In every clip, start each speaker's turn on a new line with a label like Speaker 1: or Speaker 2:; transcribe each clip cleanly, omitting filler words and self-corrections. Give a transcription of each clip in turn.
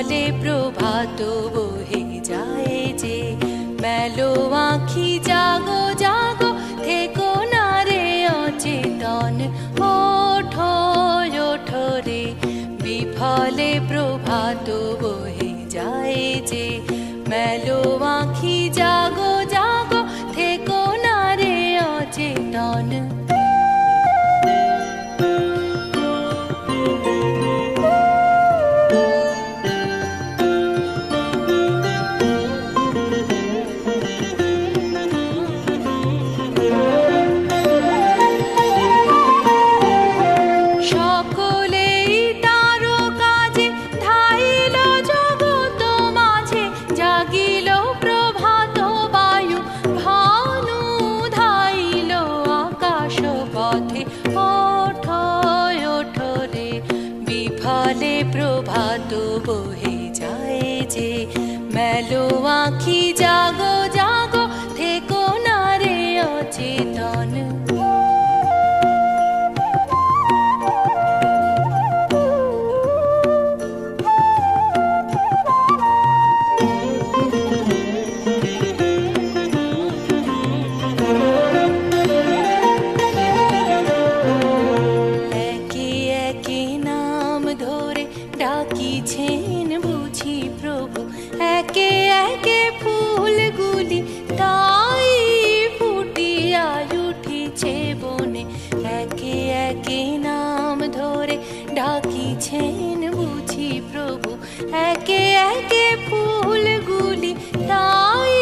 Speaker 1: বিফলে প্রভাত বহে যায় যে, মেলো আঁখি জাগো জাগো থেকো না রে অচেতন, ওঠো ওঠো রে। বিফলে প্রভাত বহে যায় যে, মেলো আঁখি জাগো জাগো থেকো না রে অচেতন। বিফলে প্রভাত বহে যায় যে, মেলো আঁখি জাগো জাগো থেকো না রে অচেতন। ডাকিছেন বুঝি প্রভু একে একে ফুলগুলি, তাই ফুটিয়া উঠিছে বনে। একে একে নাম ধরে ডাকিছেন বুঝি প্রভু একে একে ফুলগুলি, তাই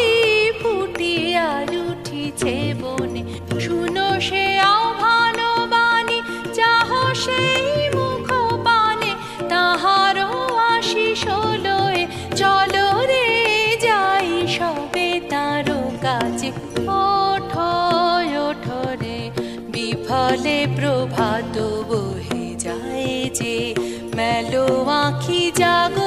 Speaker 1: ফুটিয়া উঠিছে বনে। শুনো সে আহ্বান বাণী, যাহ সেই মুখ পানে, তাহারও আশিস লয়ে চলো রে যাই সবে তার কাছে। ওঠো ওঠো রে, বিফলে প্রভাত বহে যায় যে, মেলো আঁখি জাগো